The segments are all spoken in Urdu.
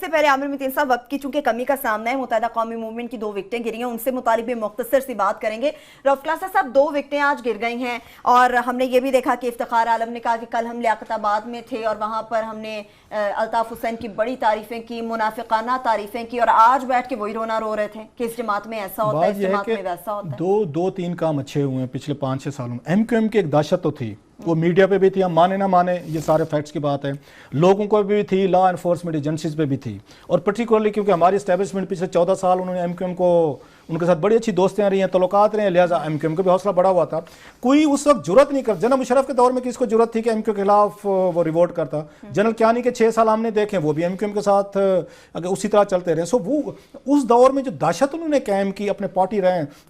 سے پہلے عامر متین صاحب وقت کی چونکہ کمی کا سامنا ہے، متحدہ قومی موومنٹ کی 2 وکٹیں گری ہیں، ان سے متعلق مختصر سی بات کریں گے۔ رؤف کلاسہ صاحب 2 وکٹیں آج گر گئی ہیں، اور ہم نے یہ بھی دیکھا کہ افتخار عالم نے کہا کہ کل ہم لیاقت آباد میں تھے اور وہاں پر ہم نے الطاف حسین کی بڑی تعریفیں کی، منافقانہ تعریفیں کی، اور آج بیٹھ کے وہی رونا رو رہے تھے کہ اس جماعت میں ایسا ہوتا ہے، اس جماعت میں ویسا ہوتا ہے۔ دو تین کام اچھے ہوئے ہیں پچھلے 5-6 سالوں میں۔ ایم کیو ایم کی ایک دہشت تو تھی، وہ میڈیا پہ بھی تھی، ہم مانے نہ مانے یہ سارے فیکٹس کی بات ہے، لوگوں کو بھی تھی، لا انفورسمنٹ ایجنسیز پہ بھی تھی، اور پرٹیکولرلی کیونکہ ہماری اسٹیبلشمنٹ پچھلے 14 سال انہوں نے ایم کیو ایم کو، ان کے ساتھ بڑی اچھی دوستیاں رہی ہیں، تعلقات رہے ہیں، لہٰذا ایم کیو ایم کا بھی حوصلہ بڑا ہوا تھا۔ کوئی اس وقت جرت نہیں کرتا، جنرل مشرف کے دور میں کس کو جرت تھی کہ ایم کیو کے خلاف وہ ریوولٹ کرتا؟ جنرل کیانی کے 6 سال ہم نے دیکھے، وہ بھی ایم کیو ایم کے ساتھ اگر اسی طرح چلتے رہے۔ سو وہ اس دور میں جو دہشت انہوں نے قائم کی اپنے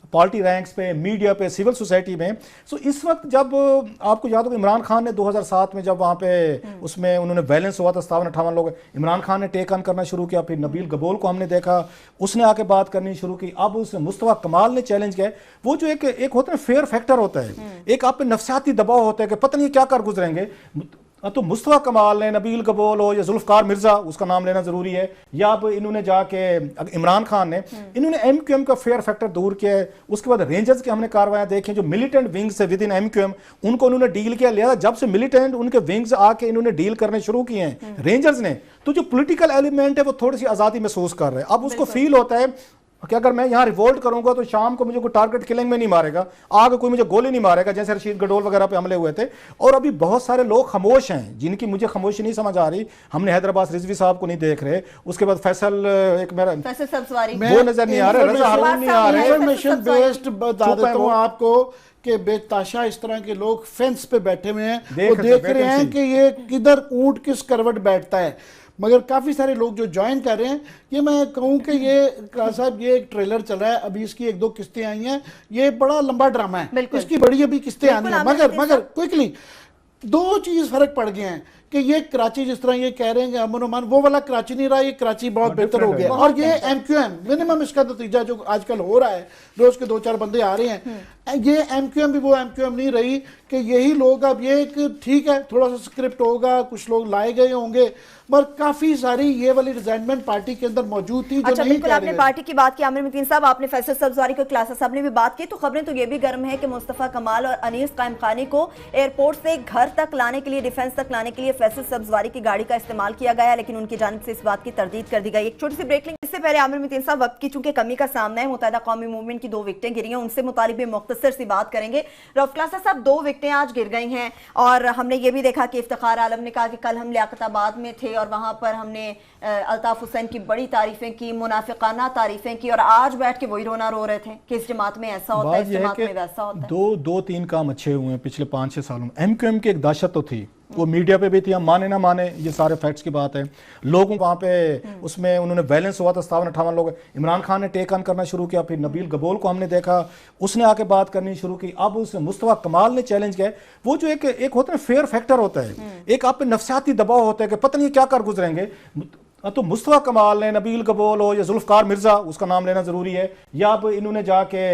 پارٹی رینکس پہ، میڈیا پہ، سول سوسائٹی میں، سو اس وقت جب آپ کو یاد ہوگا عمران خان نے 2007 میں جب وہاں پہ اس میں انہوں نے وائلنس ہوا تھا، 57-58 لوگ، عمران خان نے ٹیک آن کرنا شروع کیا، پھر نبیل گبول کو ہم نے دیکھا، اس نے آ کے بات کرنی شروع کی، اب اس مصطفیٰ کمال نے چیلنج کیا۔ وہ جو ایک ہوتا ہے فیئر فیکٹر ہوتا ہے، ایک آپ پہ نفسیاتی دباؤ ہوتا ہے کہ پتہ نہیں کیا کر گزریں گے، تو مصطفیٰ کمال نے، نبیل گبول ہو یا ذوالفقار مرزا، اس کا نام لینا ضروری ہے، یا اب انہوں نے جا کے عمران خان نے، انہوں نے ایم کیو ایم کا فیئر فیکٹر دور کیا ہے۔ اس کے بعد رینجرز کے ہم نے کاروائیاں دیکھیں جو ملیٹنٹ ونگز سے within MQM, ان کو انہوں نے ڈیل کیا، لہذا جب سے ملیٹنٹ ان کے ونگز آ کے انہوں نے ڈیل کرنے شروع کیے ہیں رینجرز نے، تو جو پولیٹیکل ایلیمنٹ ہے وہ تھوڑی سی آزادی محسوس کر رہے ہیں۔ اب اس کو فیل ہوتا ہے کہ اگر میں یہاں ریوولٹ کروں گا تو شام کو مجھے کوئی ٹارگٹ کلنگ میں نہیں مارے گا، آگے کوئی مجھے گولی نہیں مارے گا، جیسے رشید گڈول وغیرہ پہ حملے ہوئے تھے۔ اور ابھی بہت سارے لوگ خاموش ہیں جن کی مجھے خاموشی نہیں سمجھ آ رہی۔ ہم نے حیدرآباد رضوی صاحب کو نہیں دیکھ رہے، اس کے بعد فیصل ایک میرا سبزواری وہ نظر نہیں آ رہا، رضا ہارون نہیں آ رہے۔ انفارمیشن بیسڈ بتا دیتا ہوں آپ کو کہ بے تاشا اس طرح کے لوگ فینس پہ بیٹھے ہوئے ہیں، وہ دیکھ رہے ہیں کہ یہ کدھر اونٹ کس کروٹ بیٹھتا ہے، مگر کافی سارے لوگ جو جوائن کر رہے ہیں۔ یہ میں کہوں کہ یہ صاحب یہ ایک ٹریلر چلا ہے، ابھی اس کی 1-2 قسطیں آئی ہیں، یہ بڑا لمبا ڈرامہ ہے، اس کی بڑی ابھی قسطیں آنی ہیں، مگر کوئکلی 2 چیز فرق پڑ گئے ہیں کہ یہ کراچی جس طرح یہ کہہ رہے ہیں کہ امن و امان، وہ والا کراچی نہیں رہا، یہ کراچی بہت بہتر ہو گیا، اور یہ ایم کیو ایم منیمم اس کا نتیجہ جو آج کل ہو رہا ہے، روز کے 2-4 بندے آ رہے ہیں، یہ ایم کیو ایم بھی وہ ایم کیو ایم نہیں رہی کہ یہی لوگ اب یہ ایک ٹھیک ہے تھوڑا سا سکرپٹ ہوگا، کچھ لوگ لائے گئے ہوں گے، مگر کافی ساری یہ والی ریزائنمنٹ پارٹی کے اندر موجود تھی جو اچھا نہیں بالکل آپ نے پارٹی کی بات کی عامر متین صاحب، آپ نے فیصل سبزواری کو، کلاسہ صاحب نے بھی بات کی، تو خبریں تو یہ بھی گرم ہے کہ مصطفیٰ کمال اور انیس قائم خانی کو ایئرپورٹ سے گھر تک لانے کے لیے، ڈیفنس تک لانے کے لیے فیصل سبزواری کی گاڑی کا استعمال کیا گیا، لیکن ان کی جانب سے اس بات کی تردید کر دی گئی۔ ایک چھوٹی سی بریک لیں اس سے پہلے عامر متین صاحب وقت کی چونکہ کمی کا سامنا ہے، متحدہ قومی موومنٹ کی 2 وکٹیں گری ہیں، ان سے متعلق مختصر سی بات کریں گے۔ رؤف کلاسہ صاحب 2 وکٹیں آج گر گئی ہیں، اور ہم نے یہ بھی دیکھا کہ افتخار عالم نے کہا کہ کل ہم لیاقت آباد میں تھے اور وہاں پر ہم نے الطاف حسین کی بڑی تعریفیں کی، منافقانہ تعریفیں کی، اور آج بیٹھ کے وہی رونا رو رہے تھے کہ اس جماعت میں ایسا ہوتا ہے، اس جماعت میں ویسا ہوتا ہے۔ دو تین کام اچھے ہوئے ہیں پچھلے 5-6 سالوں میں۔ ایم کیو ایم کی ایک دہشت تو تھی، وہ میڈیا پہ بھی تھی، ہم مانے نہ مانے یہ سارے فیکٹس کی بات ہے، لوگوں وہاں پہ اس میں انہوں نے وائلنس ہوا تھا، 57-58 لوگ، عمران خان نے ٹیک آن کرنا شروع کیا، پھر نبیل گبول کو ہم نے دیکھا، اس نے آ کے بات کرنی شروع کی، اب اس مصطفیٰ کمال نے چیلنج کیا۔ وہ جو ایک ہوتا ہے فیئر فیکٹر ہوتا ہے، ایک آپ پہ نفسیاتی دباؤ ہوتا ہے کہ پتہ نہیں کیا کر گزریں گے، تو مصطفیٰ کمال نے، نبیل گبول ہو یا ذوالفقار مرزا، اس کا نام لینا ضروری ہے، یا اب انہوں نے جا کے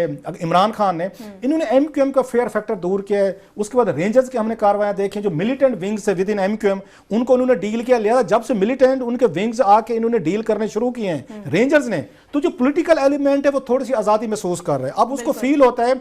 عمران خان نے، انہوں نے ایم کیو ایم کا فیئر فیکٹر دور کیا ہے۔ اس کے بعد رینجرز کے ہم نے کاروائیاں دیکھیں جو ملیٹنٹ ونگز سے within MQM, ان کو انہوں نے ڈیل کیا، لہذا جب سے ملیٹنٹ ان کے ونگز آ کے انہوں نے ڈیل کرنے شروع کیے ہیں رینجرز نے، تو جو پولیٹیکل ایلیمنٹ ہے وہ تھوڑی سی آزادی محسوس کر رہے ہیں۔ اب اس کو فیل ہوتا ہے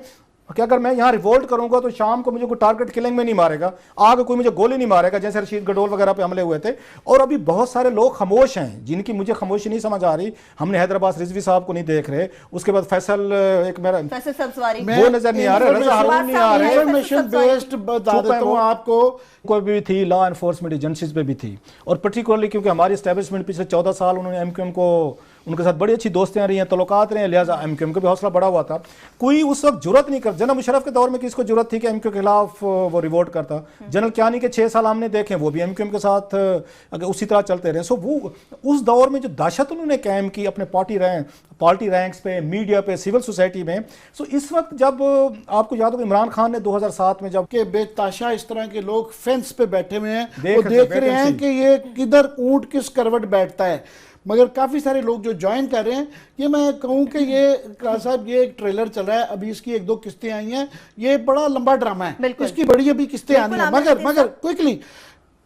کہ اگر میں یہاں ریوولٹ کروں گا تو شام کو مجھے کوئی ٹارگٹ کلنگ میں نہیں مارے گا، آگے کوئی مجھے گولی نہیں مارے گا، جیسے رشید گڈول وغیرہ پہ حملے ہوئے تھے۔ اور ابھی بہت سارے لوگ خاموش ہیں جن کی مجھے خاموشی نہیں سمجھ آ رہی۔ ہم نے حیدرآباد رضوی صاحب کو نہیں دیکھ رہے، اس کے بعد فیصل ایک میرا فیصل سبزواری وہ نظر نہیں آ رہا، رضا ہارون نہیں آ رہے۔ انفارمیشن بیسڈ بتا دیتا ہوں آپ کو بھی تھی، لا انفورسمنٹ ایجنسیز پہ بھی تھی، اور پرٹیکولرلی کیونکہ ہماری اسٹیبلشمنٹ پچھلے 14 سال انہوں نے ایم کیو ایم کو، ان کے ساتھ بڑی اچھی دوستیاں رہی ہیں، تعلقات رہے ہیں، لہٰذا ایم کیو ایم کا بھی حوصلہ بڑا ہوا تھا۔ کوئی اس وقت جرت نہیں کرتا، جنرل مشرف کے دور میں کس کو جرت تھی کہ ایم کیو کے خلاف وہ ریوولٹ کرتا؟ جنرل کیانی کے 6 سال ہم نے دیکھے، وہ بھی ایم کیو ایم کے ساتھ اگر اسی طرح چلتے رہے۔ سو وہ اس دور میں جو دہشت انہوں نے قائم کی اپنے پارٹی رینکس پہ، میڈیا پہ، سول سوسائٹی میں، سو اس وقت جب آپ کو یاد ہوگا عمران خان نے 2007 میں جب کہ بے تاشا اس طرح کے لوگ فینس پہ بیٹھے ہوئے ہیں، وہ دیکھ رہے ہیں کہ یہ کدھر اونٹ کس کروٹ بیٹھتا ہے، مگر کافی سارے لوگ جو جوائن کر رہے ہیں۔ یہ میں کہوں کہ یہ صاحب یہ ایک ٹریلر چلا ہے، ابھی اس کی 1-2 قسطیں آئی ہیں، یہ بڑا لمبا ڈرامہ ہے، اس کی بڑی ابھی قسطیں آنی ہیں، مگر کوئکلی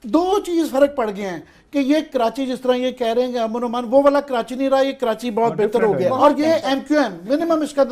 دو چیز فرق پڑ گئے ہیں کہ یہ کراچی جس طرح یہ کہہ رہے ہیں کہ امن و امان، وہ والا کراچی نہیں رہا، یہ کراچی بہت بہتر ہو گیا، اور یہ ایم کیو ایم منیمم اس کا